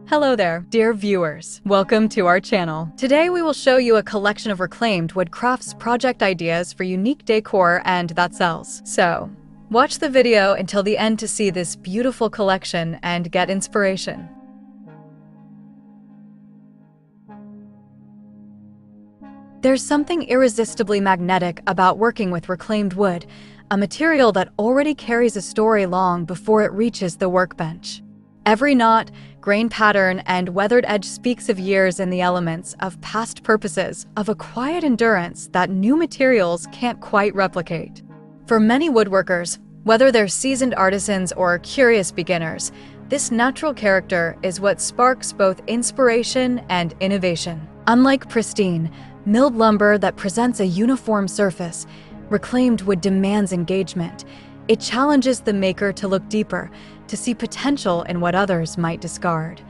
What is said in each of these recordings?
Hello there, dear viewers. Welcome to our channel. Today we will show you a collection of reclaimed wood crafts project ideas for unique decor and that sells. So, watch the video until the end to see this beautiful collection and get inspiration. There's something irresistibly magnetic about working with reclaimed wood, a material that already carries a story long before it reaches the workbench. Every knot, grain pattern, and weathered edge speaks of years in the elements, of past purposes, of a quiet endurance that new materials can't quite replicate. For many woodworkers, whether they're seasoned artisans or curious beginners, this natural character is what sparks both inspiration and innovation. Unlike pristine, milled lumber that presents a uniform surface, reclaimed wood demands engagement. It challenges the maker to look deeper, to see potential in what others might discard.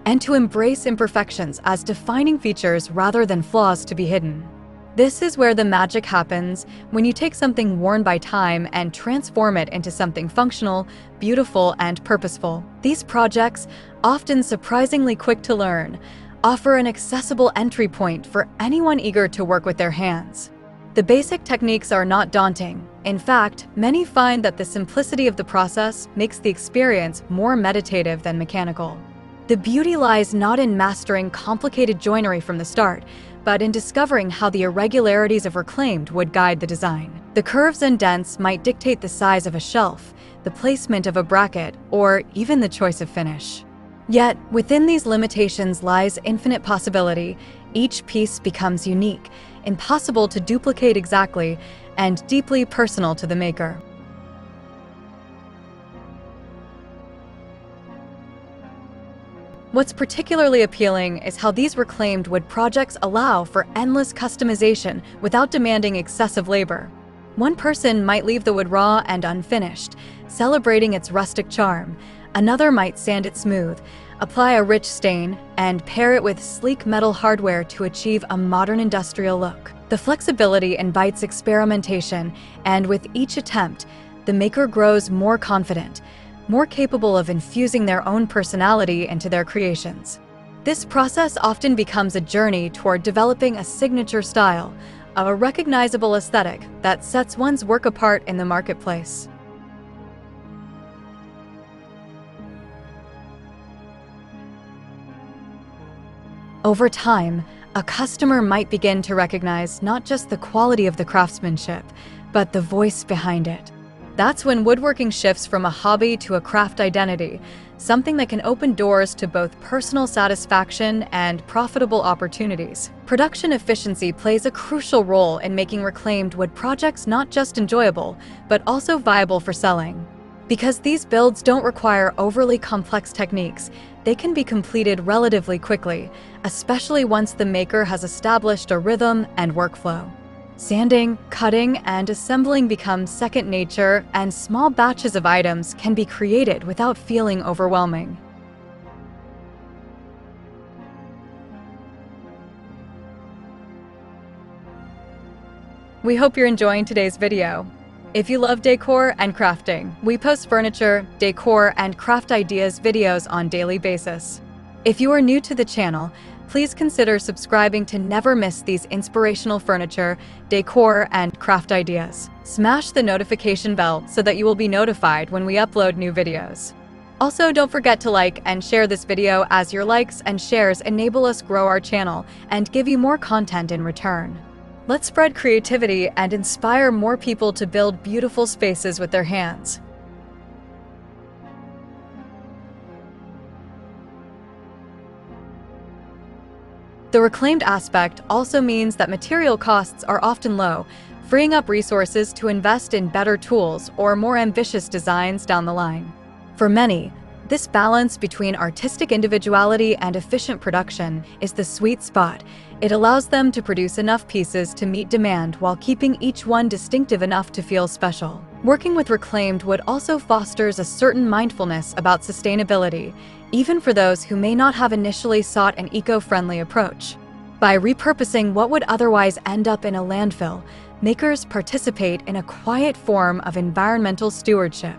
And to embrace imperfections as defining features rather than flaws to be hidden. This is where the magic happens, when you take something worn by time and transform it into something functional, beautiful, and purposeful. These projects, often surprisingly quick to learn, offer an accessible entry point for anyone eager to work with their hands. The basic techniques are not daunting. In fact, many find that the simplicity of the process makes the experience more meditative than mechanical. The beauty lies not in mastering complicated joinery from the start, but in discovering how the irregularities of reclaimed would guide the design. The curves and dents might dictate the size of a shelf, the placement of a bracket, or even the choice of finish. Yet, within these limitations lies infinite possibility. Each piece becomes unique, impossible to duplicate exactly, and deeply personal to the maker. What's particularly appealing is how these reclaimed wood projects allow for endless customization without demanding excessive labor. One person might leave the wood raw and unfinished, celebrating its rustic charm. Another might sand it smooth, apply a rich stain, and pair it with sleek metal hardware to achieve a modern industrial look. The flexibility invites experimentation, and with each attempt, the maker grows more confident, more capable of infusing their own personality into their creations. This process often becomes a journey toward developing a signature style, a recognizable aesthetic that sets one's work apart in the marketplace. Over time, a customer might begin to recognize not just the quality of the craftsmanship, but the voice behind it. That's when woodworking shifts from a hobby to a craft identity, something that can open doors to both personal satisfaction and profitable opportunities. Production efficiency plays a crucial role in making reclaimed wood projects not just enjoyable, but also viable for selling. Because these builds don't require overly complex techniques, they can be completed relatively quickly, especially once the maker has established a rhythm and workflow. Sanding, cutting, and assembling becomes second nature, and small batches of items can be created without feeling overwhelming. We hope you're enjoying today's video. If you love decor and crafting, we post furniture, decor, and craft ideas videos on a daily basis. If you are new to the channel, please consider subscribing to never miss these inspirational furniture, decor, and craft ideas. Smash the notification bell so that you will be notified when we upload new videos. Also, don't forget to like and share this video, as your likes and shares enable us grow our channel and give you more content in return. Let's spread creativity and inspire more people to build beautiful spaces with their hands. The reclaimed aspect also means that material costs are often low, freeing up resources to invest in better tools or more ambitious designs down the line. For many, this balance between artistic individuality and efficient production is the sweet spot. It allows them to produce enough pieces to meet demand while keeping each one distinctive enough to feel special. Working with reclaimed wood also fosters a certain mindfulness about sustainability, even for those who may not have initially sought an eco-friendly approach. By repurposing what would otherwise end up in a landfill, makers participate in a quiet form of environmental stewardship.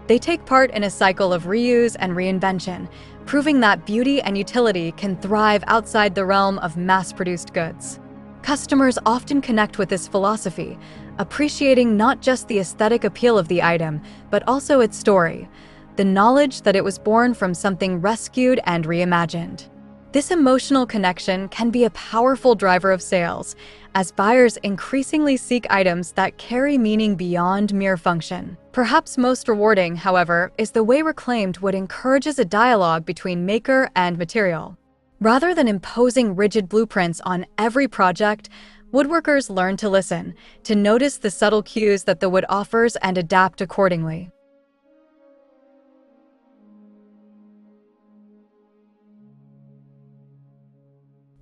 They take part in a cycle of reuse and reinvention, proving that beauty and utility can thrive outside the realm of mass-produced goods. Customers often connect with this philosophy, appreciating not just the aesthetic appeal of the item, but also its story, the knowledge that it was born from something rescued and reimagined. This emotional connection can be a powerful driver of sales, as buyers increasingly seek items that carry meaning beyond mere function. Perhaps most rewarding, however, is the way reclaimed wood encourages a dialogue between maker and material. Rather than imposing rigid blueprints on every project, woodworkers learn to listen, to notice the subtle cues that the wood offers and adapt accordingly.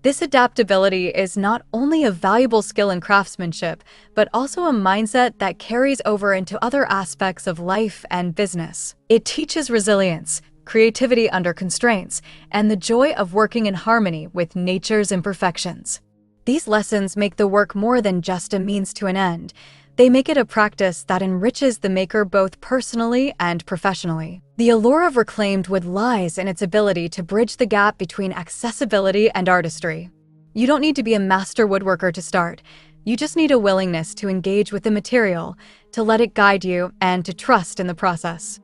This adaptability is not only a valuable skill in craftsmanship, but also a mindset that carries over into other aspects of life and business. It teaches resilience, creativity under constraints, and the joy of working in harmony with nature's imperfections. These lessons make the work more than just a means to an end. They make it a practice that enriches the maker both personally and professionally. The allure of reclaimed wood lies in its ability to bridge the gap between accessibility and artistry. You don't need to be a master woodworker to start. You just need a willingness to engage with the material, to let it guide you, and to trust in the process.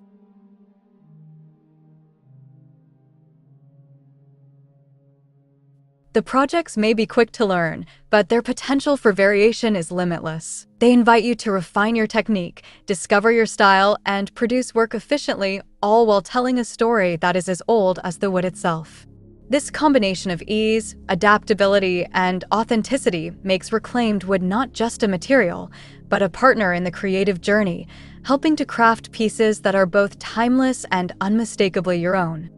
The projects may be quick to learn, but their potential for variation is limitless. They invite you to refine your technique, discover your style, and produce work efficiently, all while telling a story that is as old as the wood itself. This combination of ease, adaptability, and authenticity makes reclaimed wood not just a material, but a partner in the creative journey, helping to craft pieces that are both timeless and unmistakably your own.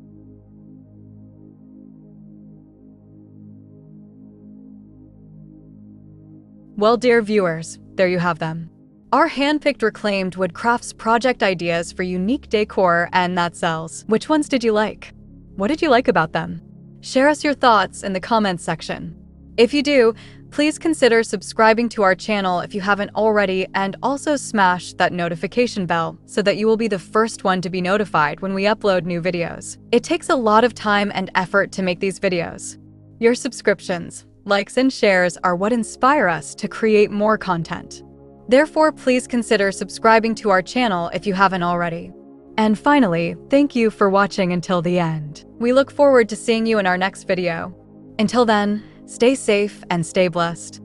Well, dear viewers, there you have them. Our hand-picked reclaimed wood crafts project ideas for unique decor and that sells. Which ones did you like? What did you like about them? Share us your thoughts in the comments section. If you do, please consider subscribing to our channel if you haven't already, and also smash that notification bell so that you will be the first one to be notified when we upload new videos. It takes a lot of time and effort to make these videos. Your subscriptions, likes, and shares are what inspire us to create more content. Therefore, please consider subscribing to our channel if you haven't already. And finally, thank you for watching until the end. We look forward to seeing you in our next video. Until then, stay safe and stay blessed.